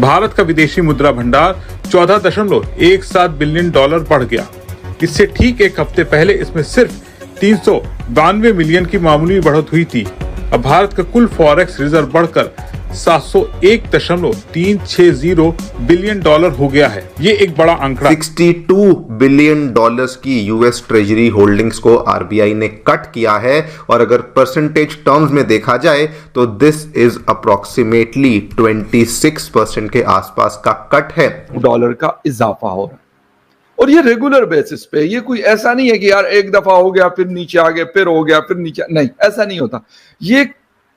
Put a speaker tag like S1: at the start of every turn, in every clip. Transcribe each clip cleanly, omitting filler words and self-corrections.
S1: भारत का विदेशी मुद्रा भंडार 14.17 बिलियन डॉलर बढ़ गया। इससे ठीक एक हफ्ते पहले इसमें सिर्फ 392 मिलियन की मामूली बढ़त हुई थी। अब भारत का कुल फॉरेक्स रिजर्व बढ़कर 701.360 बिलियन डॉलर हो गया है। ये एक बड़ा आंकड़ा।
S2: 62 बिलियन डॉलर्स की यूएस ट्रेजरी होल्डिंग्स को आरबीआई ने कट किया है, और अगर परसेंटेज टर्म्स में देखा जाए तो दिस इज अप्रोक्सीमेटली 26% के आसपास का कट है।
S3: डॉलर का इजाफा हो रहा है, और ये रेगुलर बेसिस पे। ये कोई ऐसा नहीं है कि यार एक दफा हो गया फिर नीचे आ गया, फिर हो गया फिर नीचे, नहीं, ऐसा नहीं होता। ये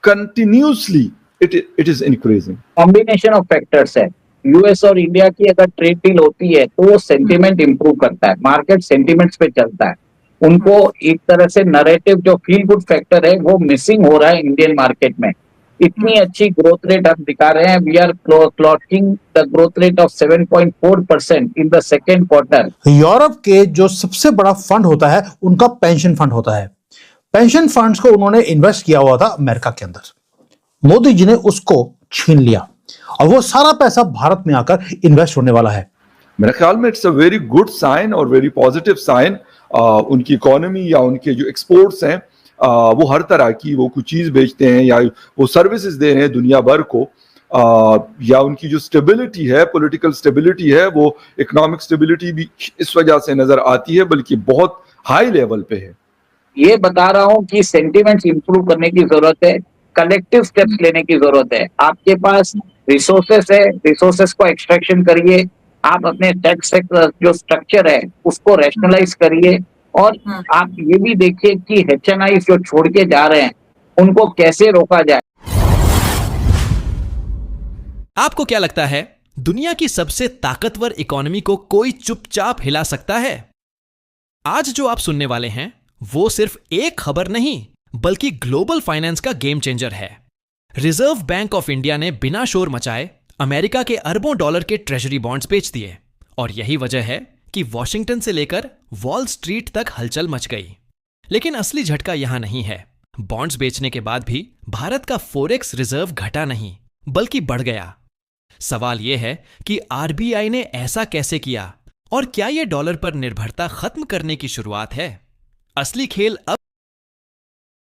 S3: continuously it is increasing.
S4: Combination of factors है। यूएस और इंडिया की अगर ट्रेड डील होती है तो वो सेंटीमेंट इंप्रूव करता है, मार्केट सेंटीमेंट्स पे चलता है। उनको एक तरह से नरेटिव जो फील गुड फैक्टर है वो मिसिंग हो रहा है इंडियन मार्केट में। इतनी अच्छी ग्रोथ रेट हम दिखा रहे हैं। We are clocking the growth rate of 7.4% in the second quarter.
S5: Europe के जो सबसे बड़ा फंड होता है उनका पेंशन फंड होता है। पेंशन फंड्स को उन्होंने इन्वेस्ट किया हुआ था अमेरिका के अंदर। मोदी जी ने उसको छीन लिया और वो सारा पैसा भारत में आकर इन्वेस्ट होने वाला है।
S3: मेरे ख्याल में it's a very good sign और वेरी पॉजिटिव साइन। उनकी इकोनॉमी या उनके जो एक्सपोर्ट्स हैं वो हर तरह की, वो कुछ चीज बेचते हैं या वो सर्विसेज दे रहे हैं दुनिया भर को, या उनकी जो स्टेबिलिटी है, पॉलिटिकल स्टेबिलिटी है, वो इकोनॉमिक स्टेबिलिटी भी इस वजह से नजर आती है, बल्कि बहुत हाई लेवल पे है।
S4: ये बता रहा हूं कि सेंटिमेंट्स इंप्रूव करने की जरूरत है, कलेक्टिव स्टेप्स लेने की जरूरत है। आपके पास रिसोर्सेस है, रिसोर्सेस को एक्सट्रैक्शन करिए। आप अपने टैक्स जो स्ट्रक्चर है उसको रैशनलाइज करिए, और आप ये भी देखिए कि HNI जो छोड़ के जा रहे हैं उनको कैसे रोका जाए।
S6: आपको क्या लगता है, दुनिया की सबसे ताकतवर इकोनॉमी को कोई चुपचाप हिला सकता है? आज जो आप सुनने वाले हैं वो सिर्फ एक खबर नहीं बल्कि ग्लोबल फाइनेंस का गेम चेंजर है। रिजर्व बैंक ऑफ इंडिया ने बिना शोर मचाए अमेरिका के अरबों डॉलर के ट्रेजरी बॉन्ड्स बेच दिए, और यही वजह है कि वॉशिंगटन से लेकर वॉल स्ट्रीट तक हलचल मच गई। लेकिन असली झटका यहां नहीं है। बॉन्ड्स बेचने के बाद भी भारत का फॉरेक्स रिजर्व घटा नहीं बल्कि बढ़ गया। सवाल यह है कि आरबीआई ने ऐसा कैसे किया, और क्या यह डॉलर पर निर्भरता खत्म करने की शुरुआत है? असली खेल अब।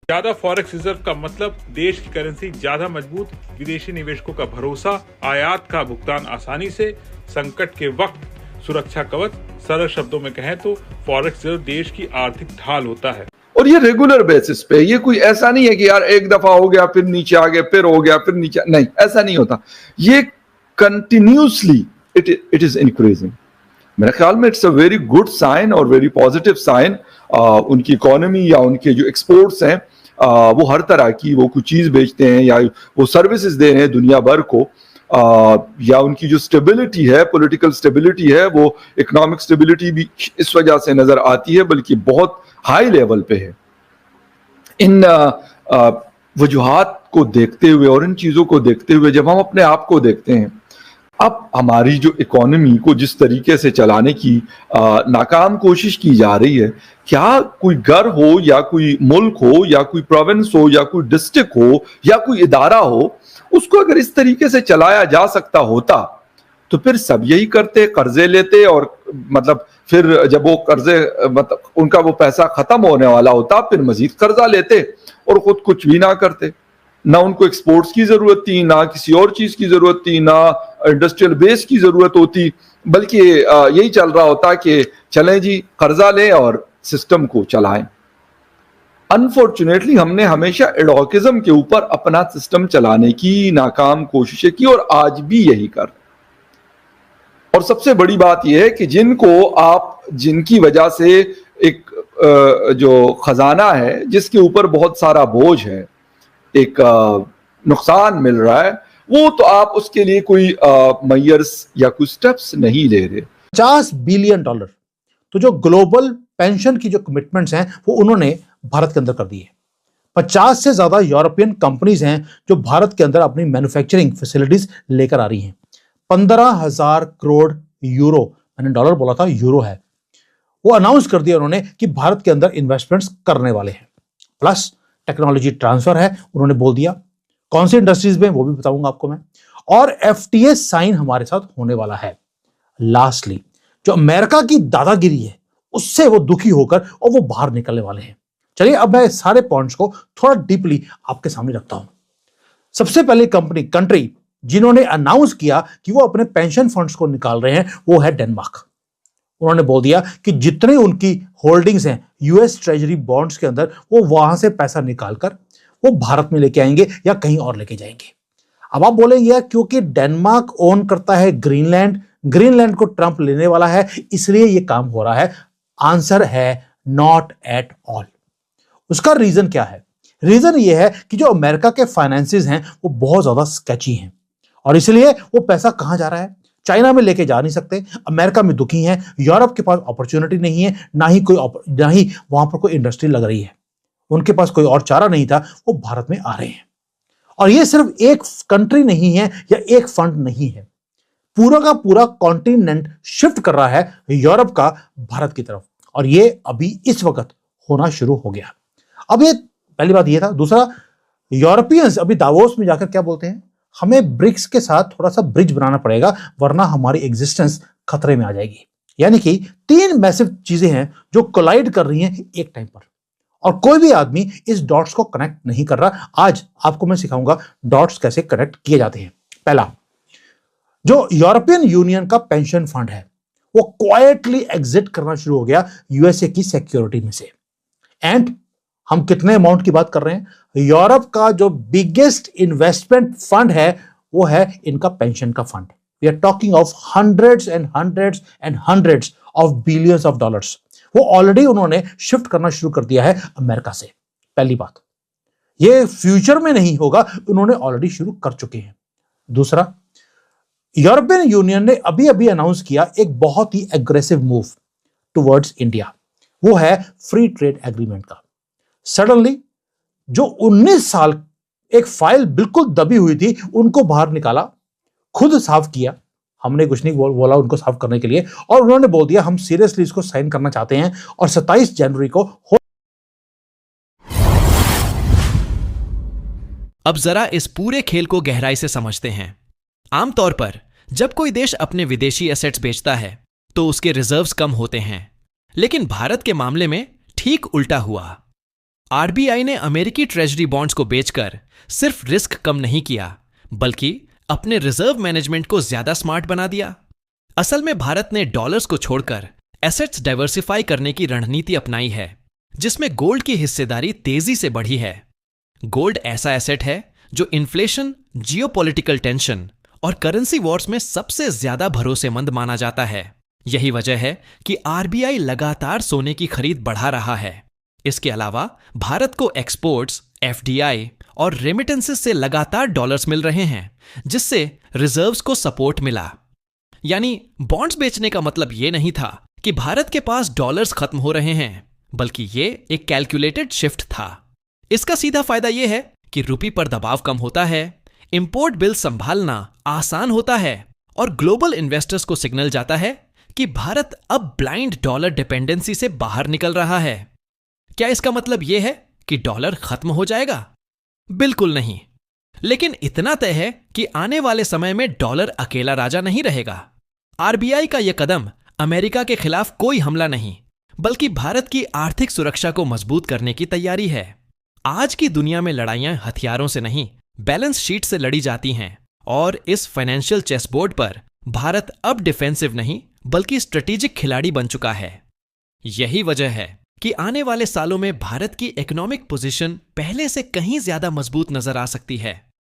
S1: ज्यादा फॉरेक्स रिजर्व का मतलब देश की करेंसी ज्यादा मजबूत, विदेशी निवेशकों का भरोसा, आयात का भुगतान आसानी से, संकट के वक्त सुरक्षा कवच। सरल शब्दों में कहें तो फॉरेक्स रिजर्व देश की आर्थिक ढाल होता है,
S3: और ये रेगुलर बेसिस पे। ये कोई ऐसा नहीं है कि यार एक दफा हो गया फिर नीचे आ गया, फिर हो गया फिर नीचे, नहीं, ऐसा नहीं होता। ये कंटिन्यूसली इट इज इंक्रीजिंग। मेरे ख्याल में it's a very good sign और वेरी पॉजिटिव साइन। उनकी इकोनॉमी या उनके जो एक्सपोर्ट्स हैं वो हर तरह की, वो कुछ चीज बेचते हैं या वो सर्विसेज दे रहे हैं दुनिया भर को, या उनकी जो स्टेबिलिटी है, पॉलिटिकल स्टेबिलिटी है, वो इकोनॉमिक स्टेबिलिटी भी इस वजह से नजर आती है, बल्कि बहुत हाई लेवल पे है। इन वजूहात को देखते हुए और इन चीजों को देखते हुए जब हम अपने आप को देखते हैं, अब हमारी जो इकोनॉमी को जिस तरीके से चलाने की नाकाम कोशिश की जा रही है, क्या कोई घर हो या कोई मुल्क हो या कोई प्रोविंस हो या कोई डिस्ट्रिक्ट हो या कोई इदारा हो, उसको अगर इस तरीके से चलाया जा सकता होता तो फिर सब यही करते, कर्जे लेते, और मतलब फिर जब वो कर्जे, मतलब उनका वो पैसा खत्म होने वाला होता, फिर मजीद कर्जा लेते और खुद कुछ भी ना करते। ना उनको एक्सपोर्ट्स की जरूरत थी, ना किसी और चीज की जरूरत थी, ना इंडस्ट्रियल बेस की जरूरत होती, बल्कि यही चल रहा होता कि चलें जी कर्जा लें और सिस्टम को चलाएं। अनफॉर्चुनेटली हमने हमेशा एडोकिज्म के ऊपर अपना सिस्टम चलाने की नाकाम कोशिशें की, और आज भी यही कर। और सबसे बड़ी बात यह है कि जिनकी वजह से एक जो खजाना है जिसके ऊपर बहुत सारा बोझ है, एक नुकसान मिल रहा है, वो तो आप उसके लिए कोई मेजर्स या कोई स्टेप्स नहीं ले रहे।
S5: 50 बिलियन डॉलर तो जो ग्लोबल पेंशन की जो कमिटमेंट्स हैं वो उन्होंने भारत के अंदर कर दी है। 50 से ज्यादा यूरोपियन कंपनीज हैं जो भारत के अंदर अपनी मैन्युफैक्चरिंग फैसिलिटीज लेकर आ रही हैं। 15,000 करोड़ यूरो, मैंने डॉलर बोला था, यूरो है, वो अनाउंस कर दिया उन्होंने कि भारत के अंदर इन्वेस्टमेंट्स करने वाले हैं। प्लस टेक्नोलॉजी ट्रांसफर है, उन्होंने बोल दिया। कौन सी इंडस्ट्रीज में वो भी बताऊंगा आपको मैं। और FTA साइन हमारे साथ होने वाला है। लास्टली, जो अमेरिका की दादागिरी है उससे वो दुखी होकर और वो बाहर निकलने वाले हैं। चलिए अब मैं सारे पॉइंट्स को थोड़ा डीपली आपके सामने रखता हूं। सबसे पहले कंट्री जिन्होंने अनाउंस किया कि वो अपने पेंशन फंड्स को निकाल रहे हैं वो है डेनमार्क। उन्होंने बोल दिया कि जितने उनकी होल्डिंग्स हैं US ट्रेजरी बॉन्ड्स के अंदर, वो वहां से पैसा निकालकर वो भारत में लेके आएंगे या कहीं और लेके जाएंगे। अब आप बोलेंगे यार क्योंकि डेनमार्क ओन करता है ग्रीनलैंड को ट्रंप लेने वाला है इसलिए ये काम हो रहा है। आंसर है नॉट एट ऑल। उसका रीजन क्या है? रीजन ये है कि जो अमेरिका के फाइनेंसेस हैं वो बहुत ज्यादा स्केची हैं और इसलिए वो पैसा कहां जा रहा है? चाइना में लेके जा नहीं सकते, अमेरिका में दुखी हैं, यूरोप के पास अपॉर्चुनिटी नहीं है, ना ही वहां पर कोई इंडस्ट्री लग रही है, उनके पास कोई और चारा नहीं था, वो भारत में आ रहे हैं। और ये सिर्फ एक कंट्री नहीं है या एक फंड नहीं है, पूरा का पूरा कॉन्टिनेंट शिफ्ट कर रहा है यूरोप का भारत की तरफ और ये अभी इस वक्त होना शुरू हो गया। अब ये पहली बात ये था। दूसरा, यूरोपियंस अभी दावोस में जाकर क्या बोलते हैं? हमें ब्रिक्स के साथ थोड़ा सा ब्रिज बनाना पड़ेगा वरना हमारी एग्जिस्टेंस खतरे में आ जाएगी। यानी कि 3 मैसिव चीजें हैं जो कोलाइड कर रही हैं एक टाइम पर और कोई भी आदमी इस डॉट्स को कनेक्ट नहीं कर रहा। आज आपको मैं सिखाऊंगा डॉट्स कैसे कनेक्ट किए जाते हैं। पहला, जो यूरोपियन यूनियन का पेंशन फंड है वो क्वाइटली एग्जिट करना शुरू हो गया USA की सिक्योरिटी में से। एंड हम कितने अमाउंट की बात कर रहे हैं? यूरोप का जो बिगेस्ट इन्वेस्टमेंट फंड है वो है इनका पेंशन का fund. We are talking of hundreds and hundreds of billions of dollars। वो ऑलरेडी उन्होंने शिफ्ट करना शुरू कर दिया है अमेरिका से। पहली बात, ये फ्यूचर में नहीं होगा, उन्होंने ऑलरेडी शुरू कर चुके हैं। दूसरा, यूरोपियन यूनियन ने अभी अभी अनाउंस किया एक बहुत ही एग्रेसिव मूव टुवर्ड्स इंडिया, वो है फ्री ट्रेड एग्रीमेंट का। सडनली जो 19 साल एक फाइल बिल्कुल दबी हुई थी उनको बाहर निकाला, खुद साफ किया। हमने कुछ नहीं बोला उनको साफ करने के लिए और उन्होंने बोल दिया हम सीरियसली इसको साइन करना चाहते हैं और 27 जनवरी को
S6: अब जरा इस पूरे खेल को गहराई से समझते हैं। आमतौर पर जब कोई देश अपने विदेशी एसेट्स बेचता है तो उसके रिजर्व्स कम होते हैं, लेकिन भारत के मामले में ठीक उल्टा हुआ। RBI ने अमेरिकी ट्रेजरी बॉन्ड्स को बेचकर सिर्फ रिस्क कम नहीं किया बल्कि अपने रिजर्व मैनेजमेंट को ज्यादा स्मार्ट बना दिया। असल में भारत ने डॉलर्स को छोड़कर एसेट्स डाइवर्सिफाई करने की रणनीति अपनाई है जिसमें गोल्ड की हिस्सेदारी तेजी से बढ़ी है। गोल्ड ऐसा एसेट है जो इन्फ्लेशन, जियोपॉलिटिकल टेंशन और करेंसी वॉर्स में सबसे ज्यादा भरोसेमंद माना जाता है। यही वजह है कि RBI लगातार सोने की खरीद बढ़ा रहा है। इसके अलावा भारत को एक्सपोर्ट्स, FDI और रेमिटेंसेस से लगातार डॉलर्स मिल रहे हैं जिससे रिजर्व्स को सपोर्ट मिला। यानी बॉन्ड्स बेचने का मतलब यह नहीं था कि भारत के पास डॉलर्स खत्म हो रहे हैं, बल्कि यह एक कैलकुलेटेड शिफ्ट था। इसका सीधा फायदा यह है कि रुपये पर दबाव कम होता है, इंपोर्ट बिल संभालना आसान होता है और ग्लोबल इन्वेस्टर्स को सिग्नल जाता है कि भारत अब ब्लाइंड डॉलर डिपेंडेंसी से बाहर निकल रहा है। क्या इसका मतलब यह है कि डॉलर खत्म हो जाएगा? बिल्कुल नहीं, लेकिन इतना तय है कि आने वाले समय में डॉलर अकेला राजा नहीं रहेगा। RBI का यह कदम अमेरिका के खिलाफ कोई हमला नहीं, बल्कि भारत की आर्थिक सुरक्षा को मजबूत करने की तैयारी है। आज की दुनिया में लड़ाइयां हथियारों से नहीं, बैलेंस शीट से लड़ी जाती हैं और इस फाइनेंशियल चेसबोर्ड पर भारत अब डिफेंसिव नहीं बल्कि स्ट्रेटेजिक खिलाड़ी बन चुका है। यही वजह है कि आने वाले सालों में भारत की इकोनॉमिक पोजीशन पहले से कहीं ज्यादा मजबूत नजर आ सकती है।